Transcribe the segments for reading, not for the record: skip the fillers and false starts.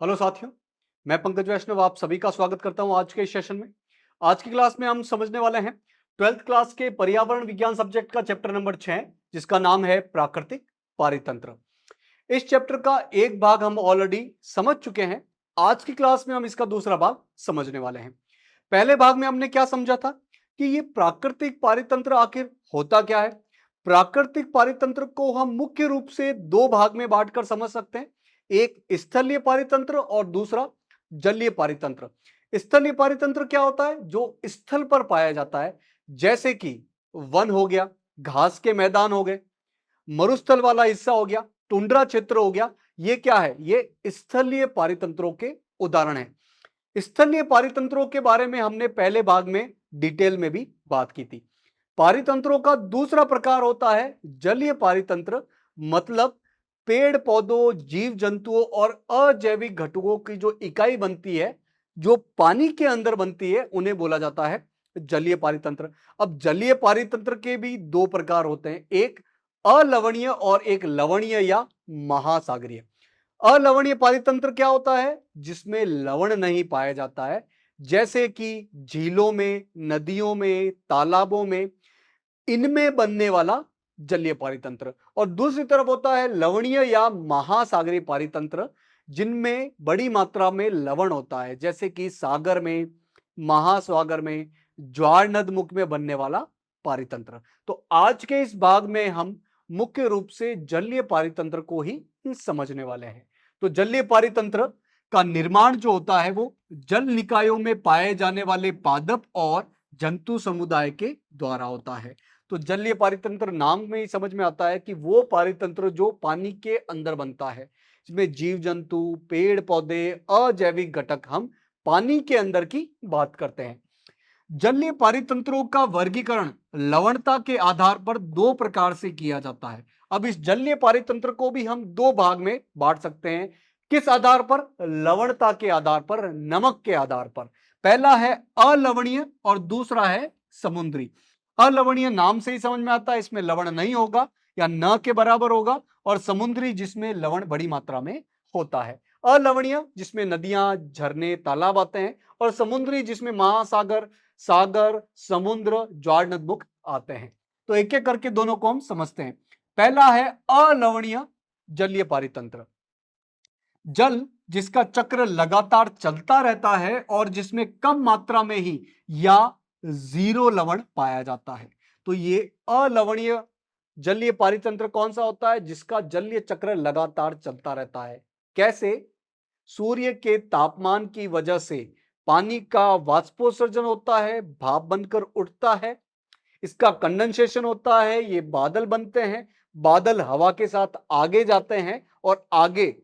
Hello साथियों, मैं पंकज वैष्णव आप सभी का स्वागत करता हूं आज के इस सेशन में। आज की क्लास में हम समझने वाले हैं 12th क्लास के पर्यावरण विज्ञान सब्जेक्ट का चैप्टर नंबर 6 जिसका नाम है प्राकृतिक पारितंत्र। इस चैप्टर का एक भाग हम ऑलरेडी समझ चुके हैं। आज की क्लास में हम इसका दूसरा भाग समझने वाले हैं। पहले भाग में हमने क्या समझा था कि ये प्राकृतिक पारितंत्र आखिर होता क्या है। प्राकृतिक पारितंत्र को हम मुख्य रूप से दो भाग में बांटकर समझ सकते हैं, एक स्थलीय पारितंत्र और दूसरा जलीय पारितंत्र। स्थलीय पारितंत्र क्या होता है? जो स्थल पर पाया जाता है, जैसे कि वन हो गया, घास के मैदान हो गए, मरुस्थल वाला हिस्सा हो गया, टुंड्रा क्षेत्र हो गया। ये क्या है? ये स्थलीय पारितंत्रों के उदाहरण है। स्थलीय पारितंत्रों के बारे में हमने पहले भाग में डिटेल में भी बात की थी। पारितंत्रों का दूसरा प्रकार होता है जलीय पारितंत्र, मतलब पेड़ पौधों, जीव जंतुओं और अजैविक घटकों की जो इकाई बनती है, जो पानी के अंदर बनती है, उन्हें बोला जाता है जलीय पारितंत्र। अब जलीय पारितंत्र के भी दो प्रकार होते हैं, एक अलवणीय और एक लवणीय या महासागरीय। अलवणीय पारितंत्र क्या होता है? जिसमें लवण नहीं पाया जाता है, जैसे कि झीलों में, नदियों में, तालाबों में, इनमें बनने वाला जलीय पारितंत्र। और दूसरी तरफ होता है लवणीय या महासागरीय पारितंत्र, जिनमें बड़ी मात्रा में लवण होता है, जैसे कि सागर में, महासागर में, ज्वार नदमुख में बनने वाला पारितंत्र। तो आज के इस भाग में हम मुख्य रूप से जलीय पारितंत्र को ही समझने वाले हैं। तो जलीय पारितंत्र का निर्माण जो होता है वो जल निकायों में पाए जाने वाले पादप और जंतु समुदाय के द्वारा होता है। तो जलीय पारितंत्र नाम में ही समझ में आता है कि वो पारितंत्र जो पानी के अंदर बनता है, इसमें जीव जंतु, पेड़ पौधे, अजैविक घटक, हम पानी के अंदर की बात करते हैं। जलीय पारितंत्रों का वर्गीकरण लवणता के आधार पर दो प्रकार से किया जाता है। अब इस जलीय पारितंत्र को भी हम दो भाग में बांट सकते हैं। किस आधार पर? लवणता के आधार पर, नमक के आधार पर। पहला है अलवणीय और दूसरा है समुद्री। अलवणीय नाम से ही समझ में आता है, इसमें लवण नहीं होगा या न के बराबर होगा, और समुद्री जिसमें लवण बड़ी मात्रा में होता है। अलवणीय जिसमें नदियां, झरने, तालाब आते हैं, और समुद्री जिसमें महासागर, सागर, समुद्र, ज्वार नदमुख आते हैं। तो एक एक करके दोनों को हम समझते हैं। पहला है अलवणीय जलीय पारितंत्र। जल जिसका चक्र लगातार चलता रहता है और जिसमें कम मात्रा में ही या जीरो लवण पाया जाता है। तो ये अलवणीय जलीय पारितंत्र कौन सा होता है? जिसका जलीय चक्र लगातार चलता रहता है। कैसे? सूर्य के तापमान की वजह से पानी का वाष्पोत्सर्जन होता है, भाप बनकर उठता है, इसका कंडेंसेशन होता है, ये बादल बनते हैं, बादल हवा के साथ आगे जाते हैं और आगे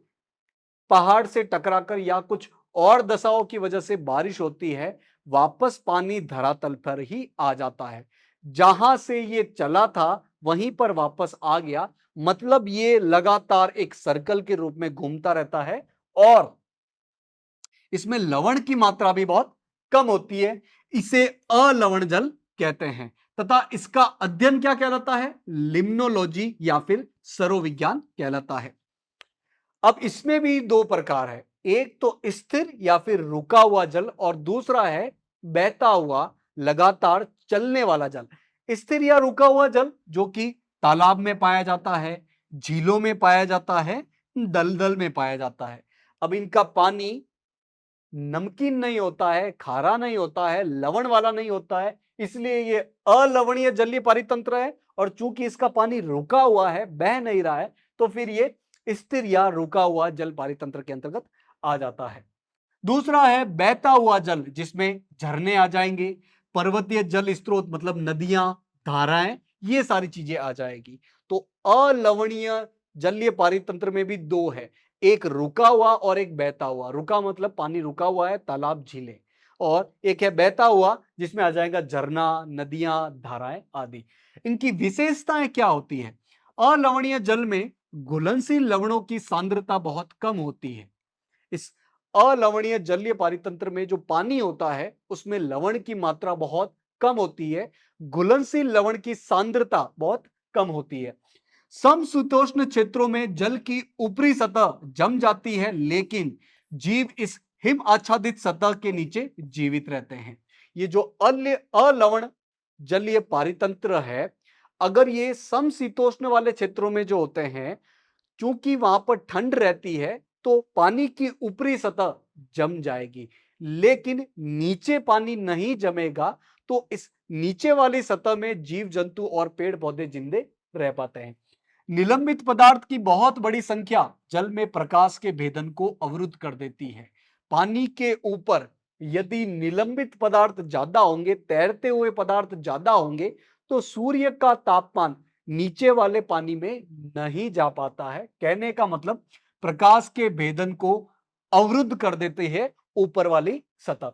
पहाड़ से टकराकर या कुछ और दशाओं की वजह से बारिश होती है, वापस पानी धरातल पर ही आ जाता है। जहां से ये चला था वहीं पर वापस आ गया, मतलब ये लगातार एक सर्कल के रूप में घूमता रहता है और इसमें लवण की मात्रा भी बहुत कम होती है। इसे अलवण जल कहते हैं तथा इसका अध्ययन क्या कहलाता है? लिम्नोलॉजी या फिर सरोविज्ञान कहलाता है। अब इसमें भी दो प्रकार है, एक तो स्थिर या फिर रुका हुआ जल और दूसरा है बहता हुआ लगातार चलने वाला जल। स्थिर या रुका हुआ जल जो कि तालाब में पाया जाता है, झीलों में पाया जाता है, दलदल में पाया जाता है। अब इनका पानी नमकीन नहीं होता है, खारा नहीं होता है, लवण वाला नहीं होता है, इसलिए ये अलवणीय जलीय पारितंत्र है। और चूंकि इसका पानी रुका हुआ है, बह नहीं रहा है, तो फिर ये स्थिर या रुका हुआ जल पारितंत्र के अंतर्गत आ जाता है। दूसरा है बहता हुआ जल, जिसमें झरने आ जाएंगे, पर्वतीय जल स्रोत मतलब नदियां, धाराएं, ये सारी चीजें आ जाएगी। तो अलवणीय जलीय पारितंत्र में भी दो है, एक रुका हुआ और एक बहता हुआ। रुका मतलब पानी रुका हुआ है, तालाब, झीलें, और एक है बहता हुआ जिसमें आ जाएगा झरना, नदियां, धाराएं आदि। इनकी विशेषताएं क्या होती है? अलवणीय जल में घुलनशील लवणों की सांद्रता बहुत कम होती है। इस अलवणीय जलीय पारितंत्र में जो पानी होता है उसमें लवण की मात्रा बहुत कम होती है, घुलनशील लवण की सांद्रता बहुत कम होती है। समशीतोष्ण क्षेत्रों में जल की ऊपरी सतह जम जाती है, लेकिन जीव इस हिम आच्छादित सतह के नीचे जीवित रहते हैं। ये जो अलवण जलीय पारितंत्र है, अगर ये समशीतोष्ण वाले क्षेत्रों में जो होते हैं, क्योंकि वहां पर ठंड रहती है, तो पानी की ऊपरी सतह जम जाएगी, लेकिन नीचे पानी नहीं जमेगा। तो इस नीचे वाली सतह में जीव जंतु और पेड़ पौधे जिंदे रह पाते हैं। निलंबित पदार्थ की बहुत बड़ी संख्या जल में प्रकाश के भेदन को अवरुद्ध कर देती है। पानी के ऊपर यदि निलंबित पदार्थ ज्यादा होंगे, तैरते हुए पदार्थ ज्यादा होंगे, तो सूर्य का तापमान नीचे वाले पानी में नहीं जा पाता है। कहने का मतलब प्रकाश के भेदन को अवरुद्ध कर देते हैं ऊपर वाली सतह।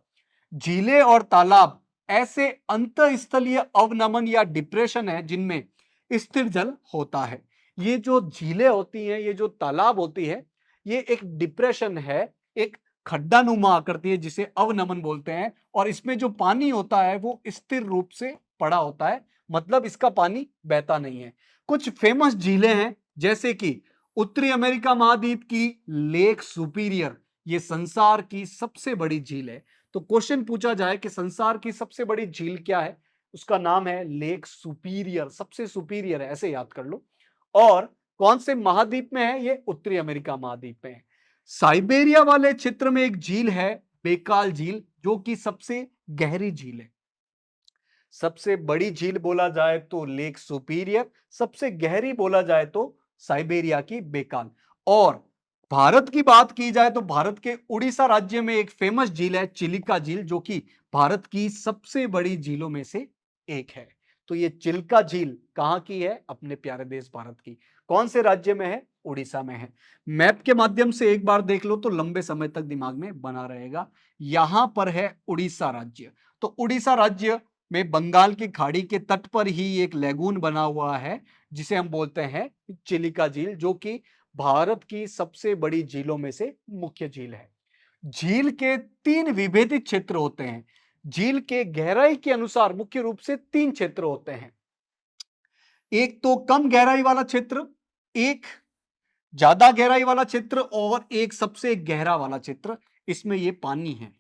झीलें और तालाब ऐसे अंतःस्थलीय अवनमन या डिप्रेशन है जिनमें स्थिर जल होता है। ये जो झीलें होती हैं, ये जो तालाब होती है, ये एक डिप्रेशन है, एक खड्डा नुमा आकृति है जिसे अवनमन बोलते हैं। और इसमें जो पानी होता है वो स्थिर रूप से पड़ा होता है, मतलब इसका पानी बहता नहीं है। कुछ फेमस झीलें हैं, जैसे कि उत्तरी अमेरिका महाद्वीप की लेक सुपीरियर, ये संसार की सबसे बड़ी झील है। तो क्वेश्चन पूछा जाए कि संसार की सबसे बड़ी झील क्या है, उसका नाम है लेक सुपीरियर, सबसे सुपीरियर है, ऐसे याद कर लो। और कौन से महाद्वीप में है, ये उत्तरी अमेरिका महाद्वीप में है। साइबेरिया वाले क्षेत्र में एक झील है, बेकाल झील, जो कि सबसे गहरी झील है। सबसे बड़ी झील बोला जाए तो लेक सुपीरियर, सबसे गहरी बोला जाए तो साइबेरिया की बेकाल। और भारत की बात की जाए तो भारत के उड़ीसा राज्य में एक फेमस झील है, चिलिका झील, जो कि भारत की सबसे बड़ी झीलों में से एक है। तो ये चिल्का झील कहां की है, अपने प्यारे देश भारत की। कौन से राज्य में है, उड़ीसा में है। मैप के माध्यम से एक बार देख लो तो लंबे समय तक दिमाग में बना रहेगा। यहां पर है उड़ीसा राज्य। तो उड़ीसा राज्य में बंगाल की खाड़ी के तट पर ही एक लेगून बना हुआ है, जिसे हम बोलते हैं चिलिका झील, जो कि भारत की सबसे बड़ी झीलों में से मुख्य झील है। झील के 3 विभेदित क्षेत्र होते हैं। झील के गहराई के अनुसार मुख्य रूप से 3 क्षेत्र होते हैं। एक तो कम गहराई वाला क्षेत्र, एक ज्यादा गहराई वाला क्षेत्र, और एक सबसे गहरा वाला क्षेत्र। इसमें ये पानी है।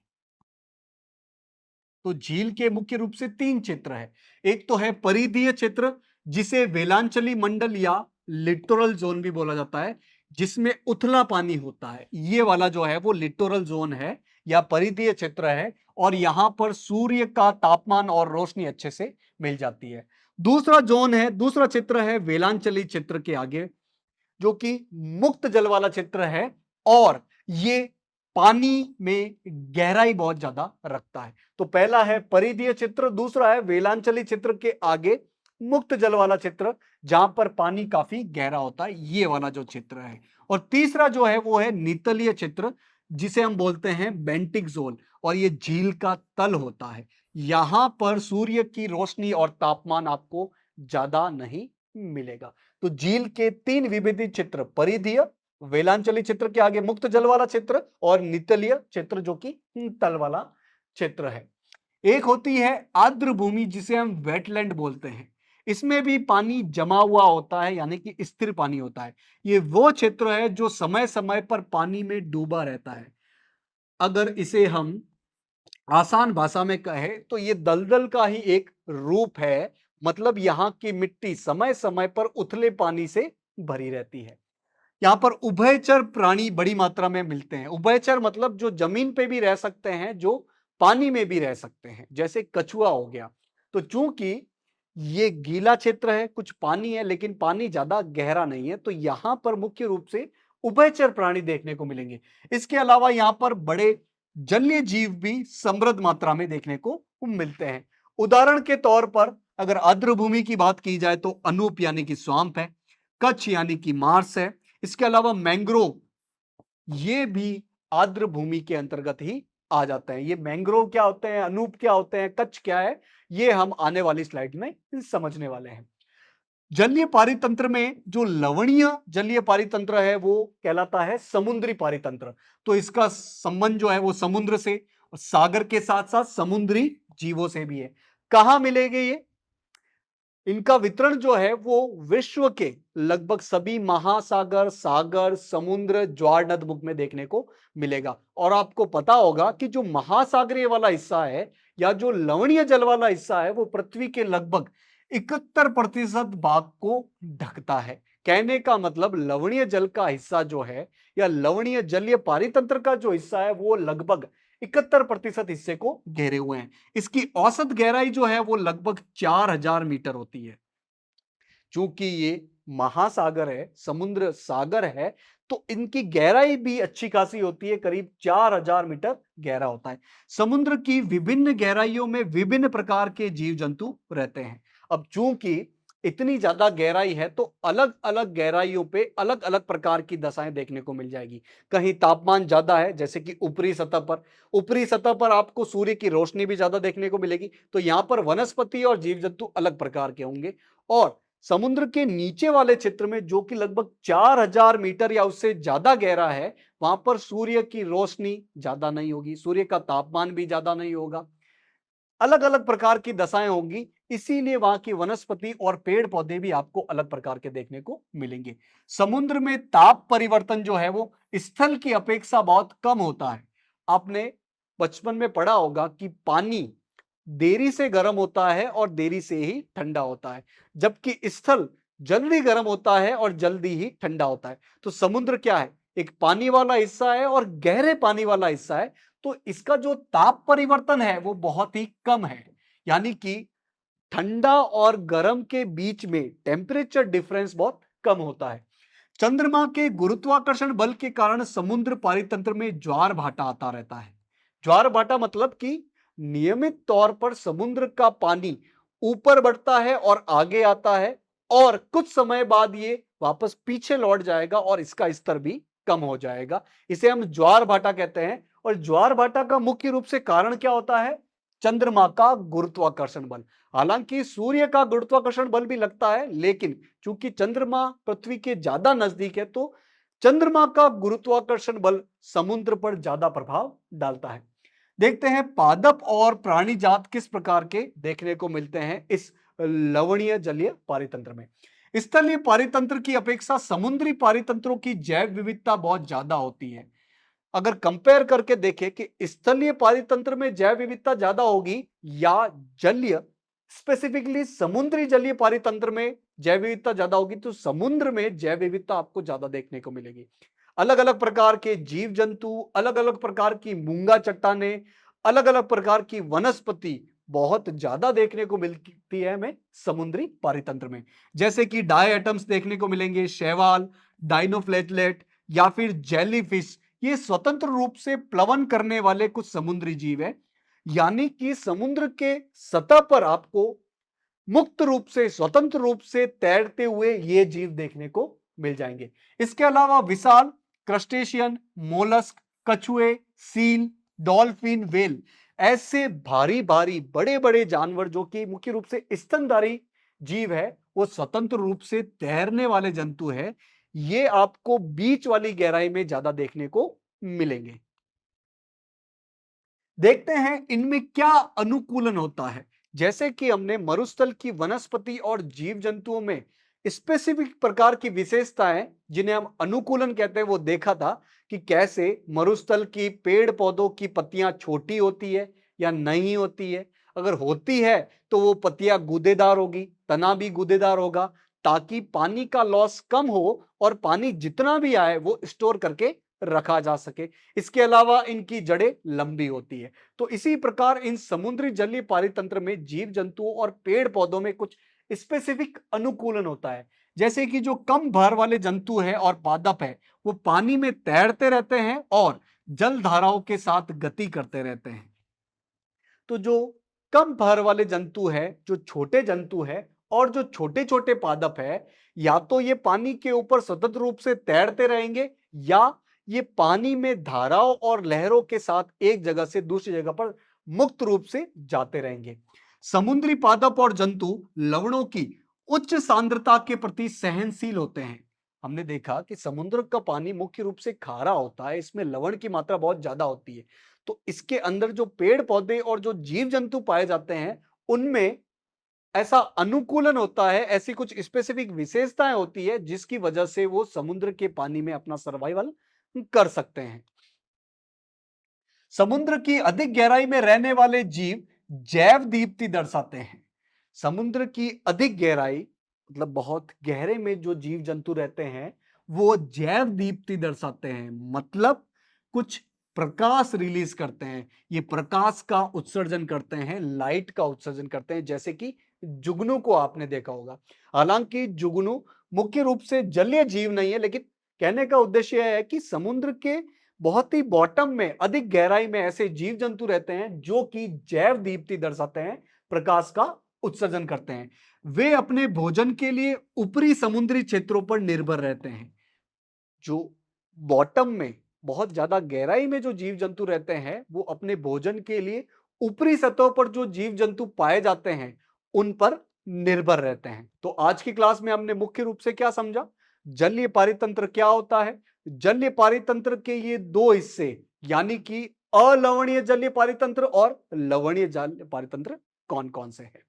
तो झील के मुख्य रूप से 3 क्षेत्र है। एक तो है परिधीय क्षेत्र, जिसे वेलांचली मंडल या लिटोरल जोन भी बोला जाता है, जिसमें उथला पानी होता है। ये वाला जो है वो लिटोरल जोन है या परिधीय क्षेत्र है, और यहां पर सूर्य का तापमान और रोशनी अच्छे से मिल जाती है। दूसरा क्षेत्र है वेलांचली क्षेत्र के आगे, जो कि मुक्त जल वाला क्षेत्र है, और ये पानी में गहराई बहुत ज्यादा रखता है। तो पहला है परिधीय क्षेत्र, दूसरा है वेलांचली क्षेत्र के आगे मुक्त जल वाला क्षेत्र, जहां पर पानी काफी गहरा होता है, ये वाला जो क्षेत्र है। और तीसरा जो है वो है नितलीय क्षेत्र, जिसे हम बोलते हैं बेंटिक जोन, और ये झील का तल होता है। यहां पर सूर्य की रोशनी और तापमान आपको ज्यादा नहीं मिलेगा। तो झील के 3 विभेदित क्षेत्र, परिधीय, वेलांचली क्षेत्र के आगे मुक्त जल वाला क्षेत्र, और नितलीय क्षेत्र जो कि तल वाला क्षेत्र है। एक होती है आर्द्र भूमि, जिसे हम वेटलैंड बोलते हैं। इसमें भी पानी जमा हुआ होता है, यानी कि स्थिर पानी होता है। ये वो क्षेत्र है जो समय समय पर पानी में डूबा रहता है। अगर इसे हम आसान भाषा में कहें तो ये दलदल का ही एक रूप है। मतलब यहां की मिट्टी समय समय पर उथले पानी से भरी रहती है। यहाँ पर उभयचर प्राणी बड़ी मात्रा में मिलते हैं। उभयचर मतलब जो जमीन पे भी रह सकते हैं, जो पानी में भी रह सकते हैं, जैसे कछुआ हो गया। तो चूंकि ये गीला क्षेत्र है, कुछ पानी है, लेकिन पानी ज्यादा गहरा नहीं है, तो यहां पर मुख्य रूप से उभयचर प्राणी देखने को मिलेंगे। इसके अलावा यहाँ पर बड़े जलीय जीव भी समृद्ध मात्रा में देखने को मिलते हैं। उदाहरण के तौर पर अगर आर्द्र भूमि की बात की जाए तो अनूप यानी कि स्वाम्प है, कच्छ यानी कि मार्स है। इसके अलावा मैंग्रोव, ये भी आर्द्र भूमि के अंतर्गत ही आ जाते हैं। ये मैंग्रोव क्या होते हैं, अनूप क्या होते हैं, कच्छ क्या है, ये हम आने वाली स्लाइड में समझने वाले हैं। जलीय पारितंत्र में जो लवणीय जलीय पारितंत्र है वो कहलाता है समुद्री पारितंत्र। तो इसका संबंध जो है वो समुद्र से और सागर के साथ साथ समुद्री जीवों से भी है। कहां मिलेंगे ये? इनका वितरण जो है वो विश्व के लगभग सभी महासागर, सागर, समुद्र, ज्वार नदमुख में देखने को मिलेगा। और आपको पता होगा कि जो महासागरीय वाला हिस्सा है या जो लवणीय जल वाला हिस्सा है वो पृथ्वी के लगभग 71% भाग को ढकता है। कहने का मतलब लवणीय जल का हिस्सा जो है या लवणीय जलीय पारितंत्र का जो हिस्सा है वो लगभग 71% हिस्से को घेरे हुए हैं। इसकी औसत गहराई जो है वो लगभग 4000 मीटर होती है। चूंकि ये महासागर है, समुद्र सागर है, तो इनकी गहराई भी अच्छी खासी होती है, करीब 4000 मीटर गहरा होता है। समुद्र की विभिन्न गहराइयों में विभिन्न प्रकार के जीव जंतु रहते हैं। अब चूंकि इतनी ज्यादा गहराई है तो अलग अलग गहराइयों पे अलग अलग प्रकार की दशाएं देखने को मिल जाएगी। कहीं तापमान ज्यादा है, जैसे कि ऊपरी सतह पर आपको सूर्य की रोशनी भी ज्यादा देखने को मिलेगी, तो यहां पर वनस्पति और जीव जंतु अलग प्रकार के होंगे। और समुद्र के नीचे वाले क्षेत्र में जो कि लगभग 4000 मीटर या उससे ज्यादा गहरा है, वहां पर सूर्य की रोशनी ज्यादा नहीं होगी, सूर्य का तापमान भी ज्यादा नहीं होगा, अलग अलग प्रकार की दशाएं होंगी। इसीलिए वहां की वनस्पति और पेड़ पौधे भी आपको अलग प्रकार के देखने को मिलेंगे। समुद्र में ताप परिवर्तन जो है वो स्थल की अपेक्षा बहुत कम होता है। आपने बचपन में पढ़ा होगा कि पानी देरी से गर्म होता है और देरी से ही ठंडा होता है, जबकि स्थल जल्दी गर्म होता है और जल्दी ही ठंडा होता है। तो समुद्र क्या है, एक पानी वाला हिस्सा है और गहरे पानी वाला हिस्सा है। तो इसका जो ताप परिवर्तन है वो बहुत ही कम है, यानी कि ठंडा और गर्म के बीच में टेम्परेचर डिफरेंस बहुत कम होता है। चंद्रमा के गुरुत्वाकर्षण बल के कारण समुद्र पारितंत्र में ज्वार भाटा आता रहता है। ज्वार भाटा मतलब कि नियमित तौर पर समुद्र का पानी ऊपर बढ़ता है और आगे आता है, और कुछ समय बाद ये वापस पीछे लौट जाएगा और इसका स्तर भी कम हो जाएगा। इसे हम ज्वार भाटा कहते हैं। और ज्वार भाटा का मुख्य रूप से कारण क्या होता है? चंद्रमा का गुरुत्वाकर्षण बल। हालांकि सूर्य का गुरुत्वाकर्षण बल भी लगता है, लेकिन चूंकि चंद्रमा पृथ्वी के ज्यादा नजदीक है तो चंद्रमा का गुरुत्वाकर्षण बल समुद्र पर ज्यादा प्रभाव डालता है। देखते हैं पादप और प्राणी जात किस प्रकार के देखने को मिलते हैं इस लवणीय जलीय पारितंत्र में। स्थलीय पारितंत्र की अपेक्षा समुद्री पारितंत्रों की जैव विविधता बहुत ज्यादा होती है। अगर कंपेयर करके देखें कि स्थलीय पारितंत्र में जैव विविधता ज्यादा होगी या जलीय, स्पेसिफिकली समुद्री जलीय पारितंत्र में जैव विविधता ज्यादा होगी, तो समुद्र में जैव विविधता आपको ज्यादा देखने को मिलेगी। अलग अलग प्रकार के जीव जंतु, अलग अलग प्रकार की मूंगा चट्टानें, अलग अलग प्रकार की वनस्पति बहुत ज्यादा देखने को मिलती है हमें समुद्री पारितंत्र में। जैसे कि डाई एटम्स देखने को मिलेंगे, शैवाल, डाइनोफ्लेटलेट या फिर जेलीफिश। ये स्वतंत्र रूप से प्लवन करने वाले कुछ समुद्री जीव है, यानी कि समुद्र के सतह पर आपको मुक्त रूप से, स्वतंत्र रूप से तैरते हुए ये जीव देखने को मिल जाएंगे। इसके अलावा विशाल क्रस्टेशियन, मोलस्क, कछुए, सील, डॉल्फिन, वेल, ऐसे भारी भारी बड़े बड़े जानवर जो कि मुख्य रूप से स्तनधारी जीव है, वो स्वतंत्र रूप से तैरने वाले जंतु है, ये आपको बीच वाली गहराई में ज्यादा देखने को मिलेंगे। देखते हैं इनमें क्या अनुकूलन होता है। जैसे कि हमने मरुस्थल की वनस्पति और जीव जंतुओं में स्पेसिफिक प्रकार की विशेषताएं जिन्हें हम अनुकूलन कहते हैं वो देखा था, कि कैसे मरुस्थल की पेड़ पौधों की पत्तियां छोटी होती है या नहीं होती है। अगर होती है तो वो पत्तियां गूदेदार होगी, तना भी गूदेदार होगा, ताकि पानी का लॉस कम हो और पानी जितना भी आए वो स्टोर करके रखा जा सके। इसके अलावा इनकी जड़ें लंबी होती है। तो इसी प्रकार इन समुद्री जलीय पारितंत्र में जीव जंतुओं और पेड़ पौधों में कुछ स्पेसिफिक अनुकूलन होता है। जैसे कि जो कम भार वाले जंतु है और पादप है, वो पानी में तैरते रहते हैं और जल धाराओं के साथ गति करते रहते हैं। तो जो कम भार वाले जंतु है, जो छोटे जंतु है और जो छोटे छोटे पादप है, या तो ये पानी के ऊपर सतत रूप से तैरते रहेंगे या ये पानी में धाराओं और लहरों के साथ एक जगह से दूसरी जगह पर मुक्त रूप से जाते रहेंगे। समुद्री पादप और जंतु लवणों की उच्च सांद्रता के प्रति सहनशील होते हैं। हमने देखा कि समुद्र का पानी मुख्य रूप से खारा होता है, इसमें लवण की मात्रा बहुत ज्यादा होती है। तो इसके अंदर जो पेड़ पौधे और जो जीव जंतु पाए जाते हैं, उनमें ऐसा अनुकूलन होता है, ऐसी कुछ स्पेसिफिक विशेषताएं होती है जिसकी वजह से वो समुद्र के पानी में अपना सर्वाइवल कर सकते हैं। समुद्र की अधिक गहराई में रहने वाले जीव जैव दीप्ति दर्शाते हैं। समुद्र की अधिक गहराई मतलब बहुत गहरे में जो जीव जंतु रहते हैं वो जैव दीप्ति दर्शाते हैं, मतलब कुछ प्रकाश रिलीज करते हैं। ये प्रकाश का उत्सर्जन करते हैं, लाइट का उत्सर्जन करते हैं, जैसे कि जुगनू को आपने देखा होगा। हालांकि जुगनू मुख्य रूप से जलीय जीव नहीं है, लेकिन कहने का उद्देश्य यह है कि समुद्र के बहुत ही बॉटम में, अधिक गहराई में ऐसे जीव जंतु रहते हैं जो कि जैव दीप्ति दर्शाते हैं, प्रकाश का उत्सर्जन करते हैं। वे अपने भोजन के लिए ऊपरी समुद्री क्षेत्रों पर निर्भर रहते हैं। जो बॉटम में, बहुत ज्यादा गहराई में जो जीव जंतु रहते हैं वो अपने भोजन के लिए ऊपरी सतह पर जो जीव जंतु पाए जाते हैं उन पर निर्भर रहते हैं। तो आज की क्लास में हमने मुख्य रूप से क्या समझा, जलीय पारितंत्र क्या होता है, जलीय पारितंत्र के ये दो हिस्से यानी कि अलवणीय जलीय पारितंत्र और लवणीय जलीय पारितंत्र कौन कौन से हैं।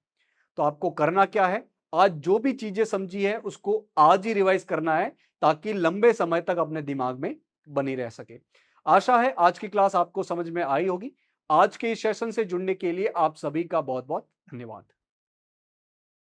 तो आपको करना क्या है, आज जो भी चीजें समझी है उसको आज ही रिवाइज करना है ताकि लंबे समय तक अपने दिमाग में बनी रह सके। आशा है आज की क्लास आपको समझ में आई होगी। आज के इस सेशन से जुड़ने के लिए आप सभी का बहुत बहुत धन्यवाद।